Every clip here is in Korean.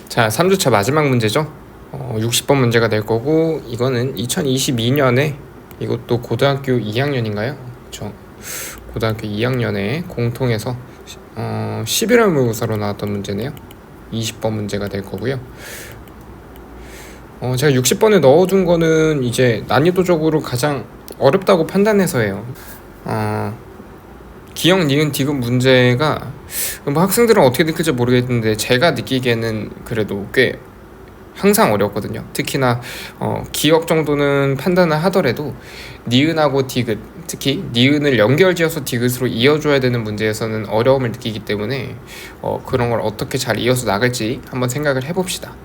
자, 3주차 마지막 문제죠. 60번 문제가 될 거고, 이거는 2022년에 이것도 고등학교 2학년인가요? 그렇죠. 고등학교 2학년에 공통에서 11월 모의고사로 나왔던 문제네요. 20번 문제가 될 거고요. 제가 60번에 넣어둔 거는 이제 난이도적으로 가장 어렵다고 판단해서예요. 기억, 니은, 디귿 문제가 뭐 학생들은 어떻게 느낄지 모르겠는데 제가 느끼기에는 그래도 꽤 항상 어렵거든요. 특히나 기억 정도는 판단을 하더라도 니은하고 디귿, 특히 니은을 연결지어서 디귿으로 이어줘야 되는 문제에서는 어려움을 느끼기 때문에 그런 걸 어떻게 잘 이어서 나갈지 한번 생각을 해봅시다.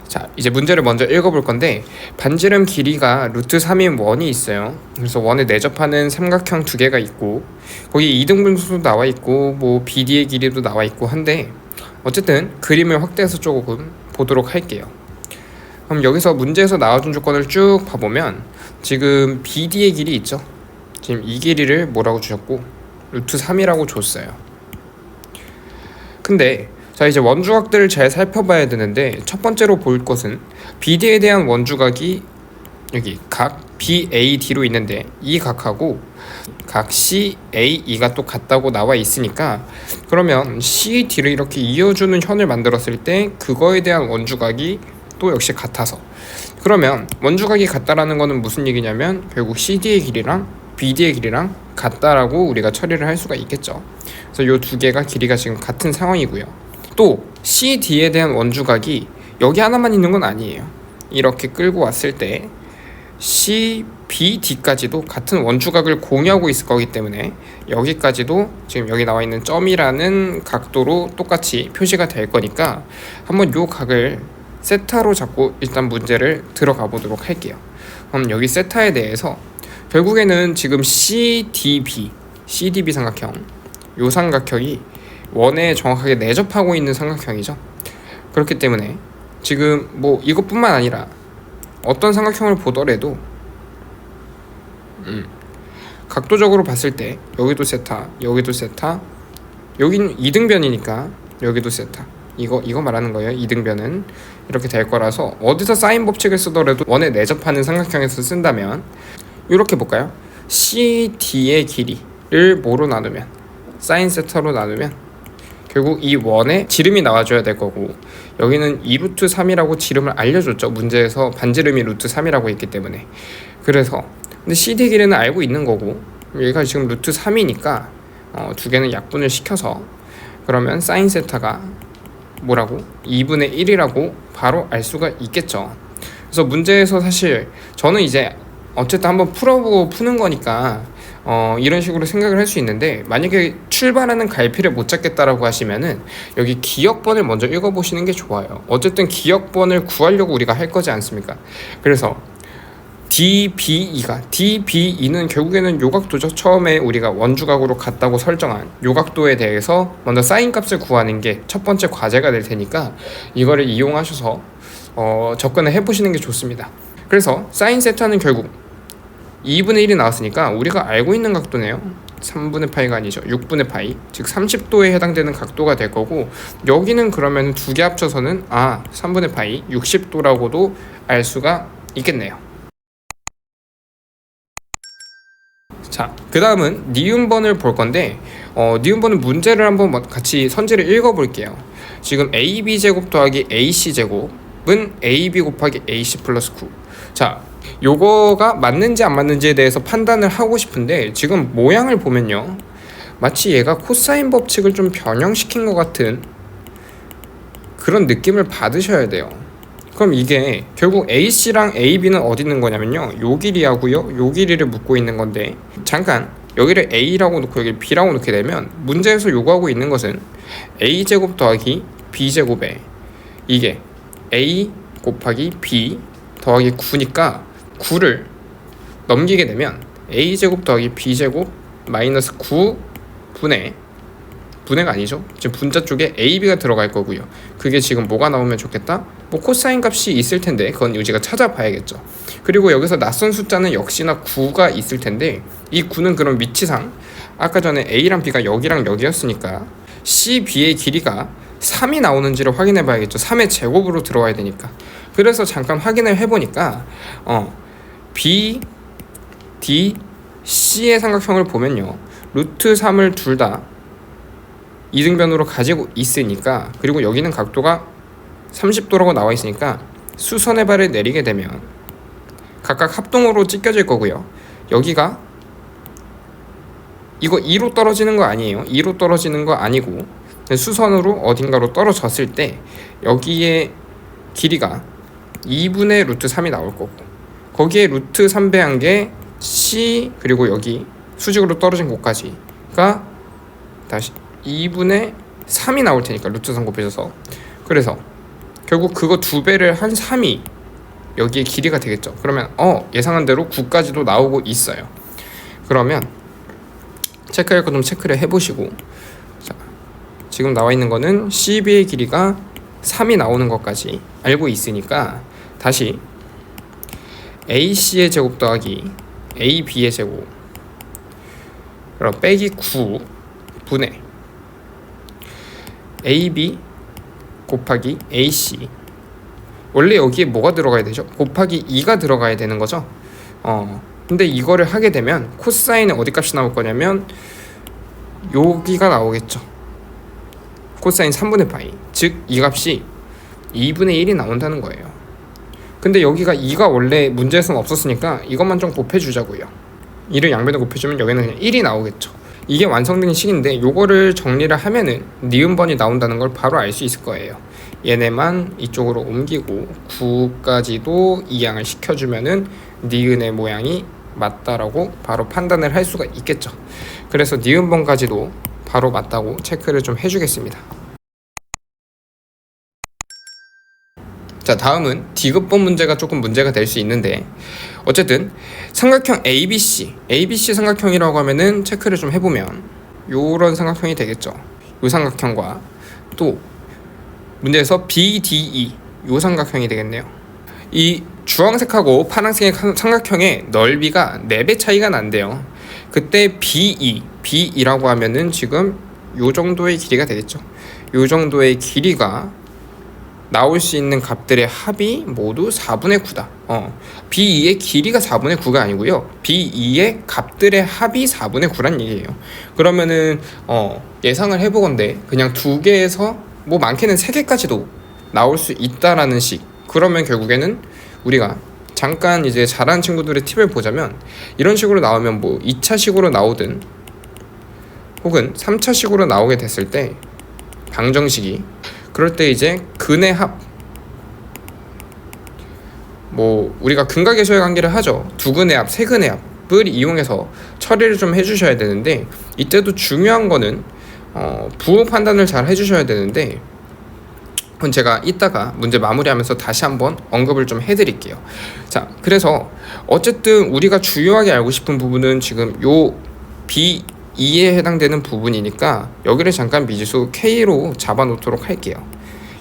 자, 이제 문제를 먼저 읽어볼 건데, 반지름 길이가 루트 3인 원이 있어요. 그래서 원에 내접하는 삼각형 두 개가 있고, 거기 2등분수도 나와 있고, 뭐 BD의 길이도 나와 있고 한데, 어쨌든 그림을 확대해서 조금 보도록 할게요. 그럼 여기서 문제에서 나와준 조건을 쭉 봐보면 지금 BD의 길이 있죠. 지금 이 길이를 뭐라고 주셨고 루트 3이라고 줬어요. 근데 자, 이제 원주각들을 잘 살펴봐야 되는데, 첫 번째로 볼 것은 BD에 대한 원주각이 여기 각 BAD로 있는데, 이 각하고 각 CAE가 또 같다고 나와 있으니까, 그러면 CD를 이렇게 이어주는 현을 만들었을 때 그거에 대한 원주각이 또 역시 같아서, 그러면 원주각이 같다라는 거는 무슨 얘기냐면 결국 CD의 길이랑 BD의 길이랑 같다라고 우리가 처리를 할 수가 있겠죠. 그래서 이 두 개가 길이가 지금 같은 상황이고요. 또 CD에 대한 원주각이 여기 하나만 있는 건 아니에요. 이렇게 끌고 왔을 때 CBD까지도 같은 원주각을 공유하고 있을 거기 때문에 여기까지도 지금 여기 나와 있는 점이라는 각도로 똑같이 표시가 될 거니까 한번 요 각을 세타로 잡고 일단 문제를 들어가 보도록 할게요. 그럼 여기 세타에 대해서 결국에는 지금 CDB 삼각형, 요 삼각형이 원에 정확하게 내접하고 있는 삼각형이죠. 그렇기 때문에 지금 뭐 이것뿐만 아니라 어떤 삼각형을 보더라도 각도적으로 봤을 때 여기도 세타, 여기도 세타, 여기는 이등변이니까 여기도 세타, 이거 말하는 거예요. 이등변은 이렇게 될 거라서 어디서 사인 법칙을 쓰더라도 원에 내접하는 삼각형에서 쓴다면 이렇게 볼까요? CD의 길이를 뭐로 나누면, 사인 세타로 나누면 결국 이 원에 지름이 나와줘야 될 거고, 여기는 2루트 3이라고 지름을 알려줬죠. 문제에서 반지름이 루트 3이라고 했기 때문에. 그래서 근데 CD 길이는 알고 있는 거고, 얘가 지금 루트 3이니까 두 개는 약분을 시켜서, 그러면 사인 세타가 뭐라고? 2분의 1이라고 바로 알 수가 있겠죠. 그래서 문제에서 사실 저는 이제 어쨌든 한번 풀어보고 푸는 거니까 이런 식으로 생각을 할 수 있는데, 만약에 출발하는 갈피를 못 잡겠다라고 하시면은 여기 기억번을 먼저 읽어보시는 게 좋아요. 어쨌든 기억번을 구하려고 우리가 할 거지 않습니까? 그래서 DBE는 결국에는 요각도죠. 처음에 우리가 원주각으로 같다고 설정한 요각도에 대해서 먼저 사인 값을 구하는 게 첫 번째 과제가 될 테니까 이거를 이용하셔서 접근을 해보시는 게 좋습니다. 그래서 사인 세타는 결국 2분의 1이 나왔으니까 우리가 알고 있는 각도네요. 3분의 파이가 아니죠. 6분의 파이, 즉 30도에 해당되는 각도가 될 거고, 여기는 그러면 두 개 합쳐서는 3분의 파이 60도라고도 알 수가 있겠네요. 자, 그 다음은 니은번을 볼 건데, 니은번은 문제를 한번 같이 선지를 읽어볼게요. 지금 AB제곱 더하기 AC제곱은 AB 곱하기 AC 플러스 9. 자, 요거가 맞는지 안 맞는지에 대해서 판단을 하고 싶은데, 지금 모양을 보면요, 마치 얘가 코사인 법칙을 좀 변형시킨 것 같은 그런 느낌을 받으셔야 돼요. 그럼 이게 결국 AC랑 AB는 어디 있는 거냐면요, 요 길이하고요, 요 길이를 묶고 있는 건데, 잠깐 여기를 A라고 놓고 여기를 B라고 놓게 되면 문제에서 요구하고 있는 것은 A제곱 더하기 B제곱에 이게 A 곱하기 B 더하기 9니까 9를 넘기게 되면 A제곱 더하기 B제곱 마이너스 9분의 분해가 아니죠. 지금 분자 쪽에 AB가 들어갈 거고요. 그게 지금 뭐가 나오면 좋겠다? 뭐 코사인 값이 있을 텐데 그건 우리가 찾아봐야겠죠. 그리고 여기서 낯선 숫자는 역시나 9가 있을 텐데 이 9는 그런 위치상 아까 전에 A랑 B가 여기랑 여기였으니까 C, B의 길이가 3이 나오는지를 확인해 봐야겠죠. 3의 제곱으로 들어와야 되니까. 그래서 잠깐 확인을 해보니까 B, D, C의 삼각형을 보면요. 루트 3을 둘 다 이등변으로 가지고 있으니까, 그리고 여기는 각도가 30도라고 나와 있으니까 수선의 발을 내리게 되면 각각 합동으로 찢겨질 거고요. 여기가 이거 2로 떨어지는 거 아니에요. 2로 떨어지는 거 아니고 수선으로 어딘가로 떨어졌을 때 여기에 길이가 2분의 루트 3이 나올 거고, 거기에 루트 3배한 게 C, 그리고 여기 수직으로 떨어진 곳까지가 다시 2분의 3이 나올 테니까 루트 3 곱해져서, 그래서 결국 그거 2배를 한 3이 여기에 길이가 되겠죠. 그러면 예상한 대로 9까지도 나오고 있어요. 그러면 체크할 거 좀 체크를 해보시고, 자, 지금 나와 있는 거는 CB의 길이가 3이 나오는 것까지 알고 있으니까 다시 AC의 제곱 더하기 AB의 제곱 그럼 빼기 9분의 AB 곱하기 AC, 원래 여기에 뭐가 들어가야 되죠? 곱하기 2가 들어가야 되는 거죠. 근데 이거를 하게 되면 코사인의 어디 값이 나올 거냐면 여기가 나오겠죠. 코사인 3분의 파이, 즉 이 값이 2분의 1이 나온다는 거예요. 근데 여기가 2가 원래 문제에서는 없었으니까 이것만 좀 곱해주자고요. 2를 양변에 곱해주면 여기는 그냥 1이 나오겠죠. 이게 완성된 식인데 요거를 정리를 하면은 니은번이 나온다는 걸 바로 알 수 있을 거예요. 얘네만 이쪽으로 옮기고 9까지도 이항을 시켜주면은 니은의 모양이 맞다라고 바로 판단을 할 수가 있겠죠. 그래서 니은번까지도 바로 맞다고 체크를 좀 해주겠습니다. 자, 다음은 D급번 문제가 조금 문제가 될 수 있는데, 어쨌든 삼각형 ABC 삼각형이라고 하면은 체크를 좀 해보면 요런 삼각형이 되겠죠. 요 삼각형과 또 문제에서 BDE 요 삼각형이 되겠네요. 이 주황색하고 파란색의 삼각형의 넓이가 4배 차이가 난대요. 그때 B라고 하면은 지금 요 정도의 길이가 되겠죠. 요 정도의 길이가 나올 수 있는 값들의 합이 모두 4분의 9다. B2의 길이가 4분의 9가 아니고요. B2의 값들의 합이 4분의 9란 얘기예요. 그러면은 예상을 해보건대 그냥 2개에서 뭐 많게는 3개까지도 나올 수 있다라는 식. 그러면 결국에는 우리가 잠깐 이제 잘하는 친구들의 팁을 보자면 이런 식으로 나오면 뭐 2차식으로 나오든 혹은 3차식으로 나오게 됐을 때 방정식이, 그럴 때 이제 근의 합, 뭐 우리가 근각에서의 관계를 하죠. 두근의 합, 세근의 합을 이용해서 처리를 좀 해주셔야 되는데, 이때도 중요한 거는 부호 판단을 잘 해주셔야 되는데, 그건 제가 이따가 문제 마무리하면서 다시 한번 언급을 좀 해드릴게요. 자, 그래서 어쨌든 우리가 주요하게 알고 싶은 부분은 지금 요 B2에 해당되는 부분이니까 여기를 잠깐 미지수 K로 잡아놓도록 할게요.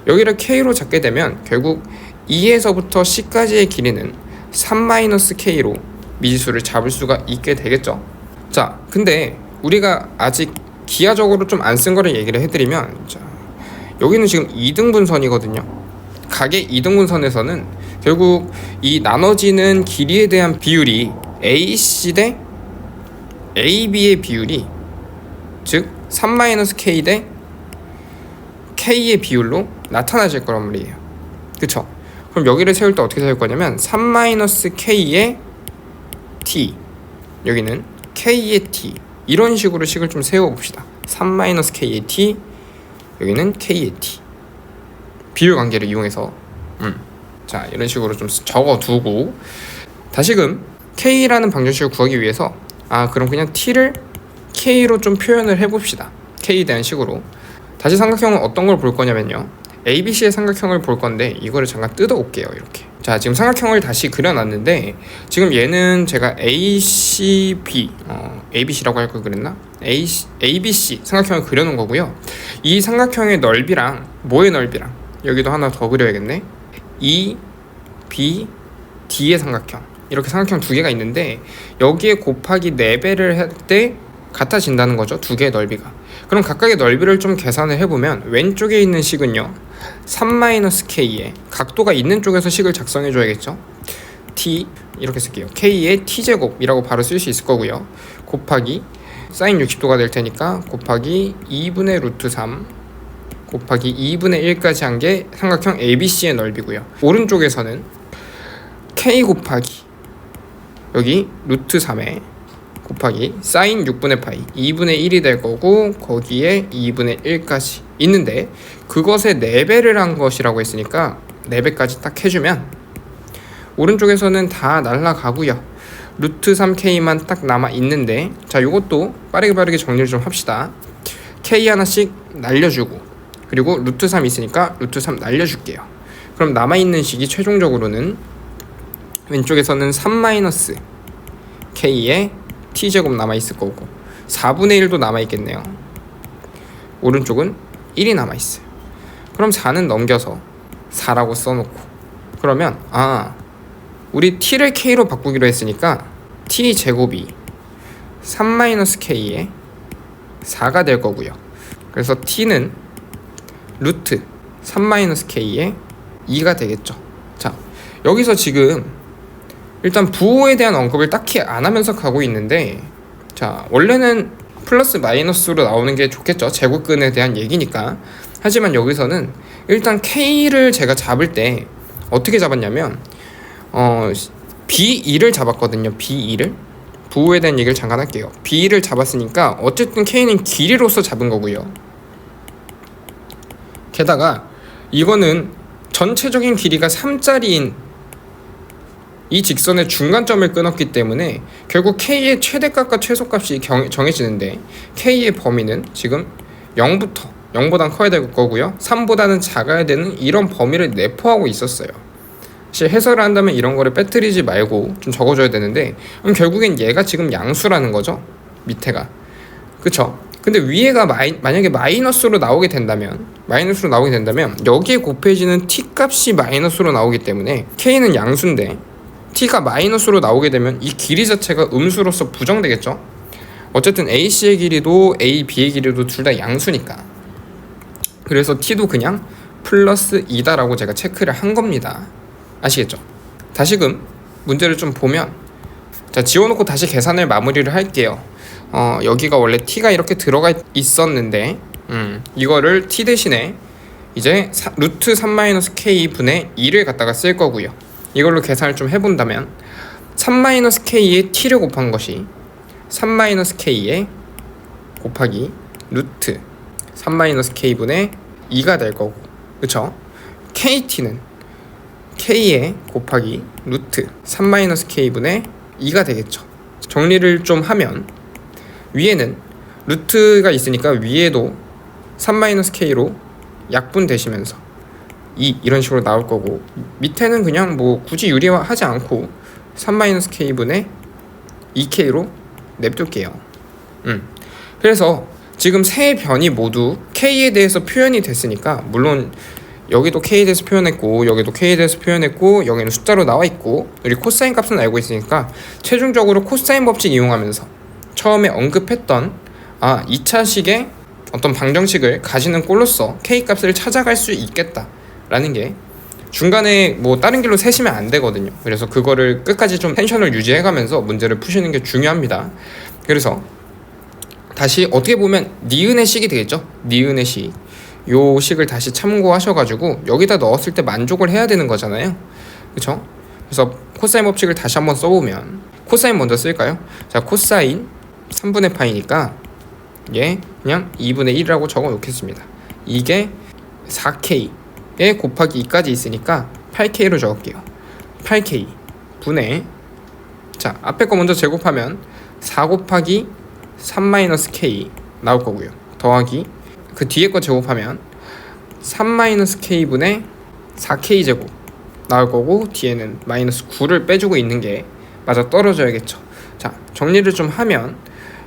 여기를 K로 잡게 되면 결국 2에서부터 C까지의 길이는 3-K로 미지수를 잡을 수가 있게 되겠죠. 자, 근데 우리가 아직 기하적으로 좀 안 쓴 거를 얘기를 해드리면, 자, 여기는 지금 2등분선이거든요. 각의 2등분선에서는 결국 이 나눠지는 길이에 대한 비율이 AC 대 AB의 비율이, 즉 3-K 대 K의 비율로 나타나질 거란 말이에요. 그쵸? 그럼 여기를 세울 때 어떻게 세울 거냐면 3-K의 T, 여기는 K의 T, 이런 식으로 식을 좀 세워봅시다. 3-K의 T, 여기는 K의 T, 비율 관계를 이용해서 자, 이런 식으로 좀 적어두고, 다시금 K라는 방정식을 구하기 위해서 그럼 그냥 T를 K로 좀 표현을 해봅시다. K에 대한 식으로. 다시 삼각형은 어떤 걸 볼 거냐면요, ABC의 삼각형을 볼 건데 이거를 잠깐 뜯어 올게요. 이렇게. 자, 지금 삼각형을 다시 그려놨는데 지금 얘는 제가 ACB ABC라고 할 걸 그랬나? ABC 삼각형을 그려놓은 거고요. 이 삼각형의 넓이랑 뭐의 넓이랑 여기도 하나 더 그려야겠네. E, B, D의 삼각형, 이렇게 삼각형 두 개가 있는데 여기에 곱하기 4배를 할 때 같아진다는 거죠. 두 개의 넓이가. 그럼 각각의 넓이를 좀 계산을 해보면 왼쪽에 있는 식은요 3-k에 각도가 있는 쪽에서 식을 작성해 줘야겠죠. t 이렇게 쓸게요. k의 t제곱이라고 바로 쓸 수 있을 거고요. 곱하기 사인 60도가 될 테니까 곱하기 2분의 루트 3 곱하기 2분의 1까지 한 게 삼각형 ABC의 넓이고요. 오른쪽에서는 k 곱하기 여기 루트 3에 곱하기 사인 6분의 파이 2분의 1이 될 거고 거기에 2분의 1까지 있는데 그것의 4배를 한 것이라고 했으니까 4배까지 딱 해주면 오른쪽에서는 다 날라가고요. 루트 3k만 딱 남아 있는데 자, 요것도 빠르게 정리를 좀 합시다. k 하나씩 날려주고 그리고 루트 3 있으니까 루트 3 날려줄게요. 그럼 남아있는 식이 최종적으로는 왼쪽에서는 3-k의 t제곱 남아있을 거고 4분의 1도 남아있겠네요. 오른쪽은 1이 남아있어요. 그럼 4는 넘겨서 4라고 써놓고 그러면 우리 t를 k로 바꾸기로 했으니까 t제곱이 3-k의 4가 될 거고요. 그래서 t는 루트 3-k의 2가 되겠죠. 자, 여기서 지금 일단 부호에 대한 언급을 딱히 안 하면서 가고 있는데 자, 원래는 플러스 마이너스로 나오는 게 좋겠죠. 제곱근에 대한 얘기니까. 하지만 여기서는 일단 K를 제가 잡을 때 어떻게 잡았냐면 B2를 잡았거든요. B2를. 부호에 대한 얘기를 잠깐 할게요. B2를 잡았으니까 어쨌든 K는 길이로서 잡은 거고요. 게다가 이거는 전체적인 길이가 3짜리인 이 직선의 중간점을 끊었기 때문에 결국 K의 최대값과 최소값이 정해지는데 K의 범위는 지금 0보단 커야 될 거고요. 3보다는 작아야 되는 이런 범위를 내포하고 있었어요. 사실 해설을 한다면 이런 거를 빼뜨리지 말고 좀 적어줘야 되는데 그럼 결국엔 얘가 지금 양수라는 거죠. 밑에가. 그쵸? 근데 위에가 만약에 마이너스로 나오게 된다면 여기에 곱해지는 t값이 마이너스로 나오기 때문에 K는 양수인데 t가 마이너스로 나오게 되면 이 길이 자체가 음수로서 부정되겠죠. 어쨌든 AC의 길이도 AB의 길이도 둘 다 양수니까. 그래서 t도 그냥 플러스 2다라고 제가 체크를 한 겁니다. 아시겠죠? 다시금 문제를 좀 보면 자, 지워놓고 다시 계산을 마무리를 할게요. 여기가 원래 t가 이렇게 들어가 있었는데 이거를 t 대신에 이제 루트 3-k 분의 2를 갖다가 쓸 거고요. 이걸로 계산을 좀 해본다면 3-k에 t를 곱한 것이 3-k에 곱하기 루트 3-k 분의 2가 될 거고 그쵸? kt는 k에 곱하기 루트 3-k 분의 2가 되겠죠. 정리를 좀 하면 위에는 루트가 있으니까 위에도 3-k로 약분되시면서 2 이런 식으로 나올 거고 밑에는 그냥 뭐 굳이 유리화하지 않고 3-k 분의 2k로 냅둘게요. 그래서 지금 세 변이 모두 k에 대해서 표현이 됐으니까 물론 여기도 k에 대해서 표현했고 여기도 k에 대해서 표현했고 여기는 숫자로 나와 있고 우리 코사인 값은 알고 있으니까 최종적으로 코사인 법칙 이용하면서 처음에 언급했던 2차식의 어떤 방정식을 가지는 꼴로서 k 값을 찾아갈 수 있겠다 라는 게 중간에 뭐 다른 길로 세시면 안 되거든요. 그래서 그거를 끝까지 좀 텐션을 유지해가면서 문제를 푸시는 게 중요합니다. 그래서 다시 어떻게 보면 니은의 식이 되겠죠. 니은의 식. 요 식을 다시 참고하셔가지고 여기다 넣었을 때 만족을 해야 되는 거잖아요. 그쵸? 그래서 코사인 법칙을 다시 한번 써보면 코사인 먼저 쓸까요? 자, 코사인 3분의 파이니까 얘 그냥 2분의 1이라고 적어 놓겠습니다. 이게 4k에 곱하기 2까지 있으니까 8k로 적을게요. 8k 분의 자, 앞에 거 먼저 제곱하면 4 곱하기 3-k 나올 거고요. 더하기 그 뒤에 거 제곱하면 3-k분의 4k제곱 나올 거고, 뒤에는 마이너스 9를 빼주고 있는 게 맞아 떨어져야겠죠. 자, 정리를 좀 하면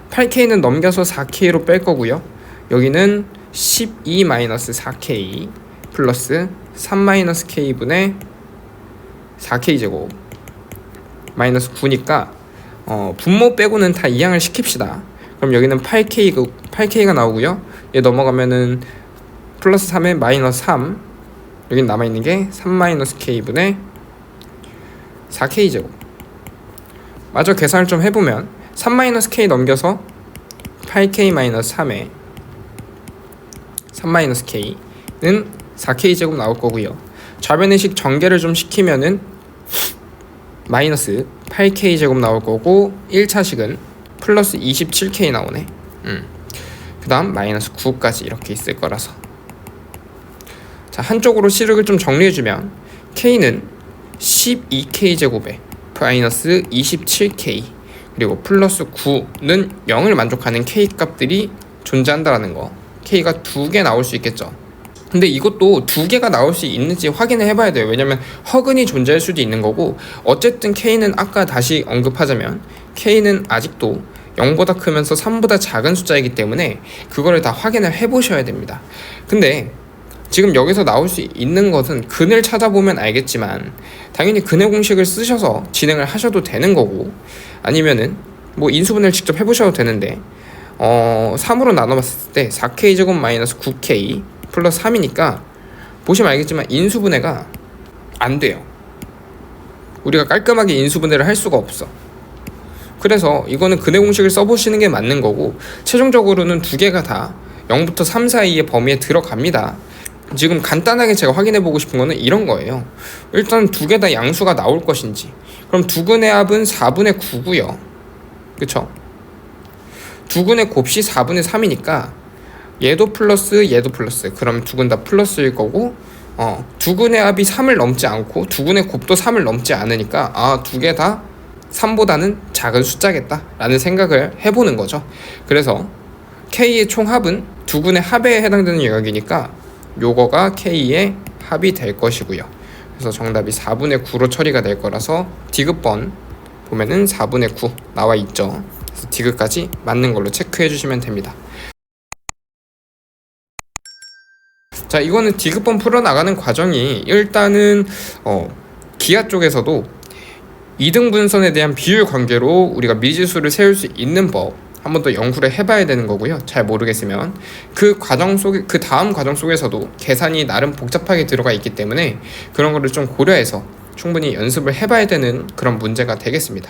8k는 넘겨서 4k로 뺄 거고요. 여기는 12-4k 플러스 3-k분의 4k제곱 마이너스 9니까 분모 빼고는 다 이항을 시킵시다. 그럼 여기는 8k가 나오고요. 얘 넘어가면은 플러스 3에 마이너스 3, 여긴 남아있는 게 3-k분의 4k제곱. 마저 계산을 좀 해보면 3-k 넘겨서 8k-3에 3-k는 4k제곱 나올 거고요. 좌변의식 전개를 좀 시키면은 마이너스 8k제곱 나올 거고, 1차식은 플러스 27k 나오네. 그 다음 마이너스 9까지 이렇게 있을 거라서. 자, 한쪽으로 시륵을 좀 정리해주면 k는 12k제곱에 마이너스 27k 그리고 플러스 9는 0을 만족하는 k 값들이 존재한다라는 거. k가 2개 나올 수 있겠죠. 근데 이것도 2개가 나올 수 있는지 확인을 해봐야 돼요. 왜냐면 허근이 존재할 수도 있는 거고, 어쨌든 k는 아까 다시 언급하자면 k는 아직도 0보다 크면서 3보다 작은 숫자이기 때문에 그거를 다 확인을 해보셔야 됩니다. 근데 지금 여기서 나올 수 있는 것은 근을 찾아보면 알겠지만 당연히 근의 공식을 쓰셔서 진행을 하셔도 되는 거고, 아니면은 뭐 인수분해를 직접 해보셔도 되는데 3으로 나눠봤을 때 4k제곱 마이너스 9k 플러스 3이니까 보시면 알겠지만 인수분해가 안 돼요. 우리가 깔끔하게 인수분해를 할 수가 없어. 그래서 이거는 근의 공식을 써보시는 게 맞는 거고, 최종적으로는 2개가 다 0부터 3 사이의 범위에 들어갑니다. 지금 간단하게 제가 확인해보고 싶은 거는 이런 거예요. 일단 2개 다 양수가 나올 것인지. 그럼 두근의 합은 4분의 9고요. 그쵸? 두근의 곱이 4분의 3이니까 얘도 플러스 얘도 플러스, 그럼 두근 다 플러스일 거고, 두근의 합이 3을 넘지 않고 두근의 곱도 3을 넘지 않으니까 2개 다 3보다는 작은 숫자겠다 라는 생각을 해보는 거죠. 그래서 K의 총합은 두근의 합에 해당되는 영역이니까 요거가 K의 합이 될 것이고요. 그래서 정답이 4분의 9로 처리가 될 거라서 디귿번 보면은 4분의 9 나와 있죠. 그래서 디귿까지 맞는 걸로 체크해 주시면 됩니다. 자, 이거는 디귿번 풀어나가는 과정이 일단은 기하 쪽에서도 이등분선에 대한 비율 관계로 우리가 미지수를 세울 수 있는 법 한 번 더 연구를 해봐야 되는 거고요. 잘 모르겠으면 그 다음 과정 속에서도 계산이 나름 복잡하게 들어가 있기 때문에 그런 거를 좀 고려해서 충분히 연습을 해봐야 되는 그런 문제가 되겠습니다.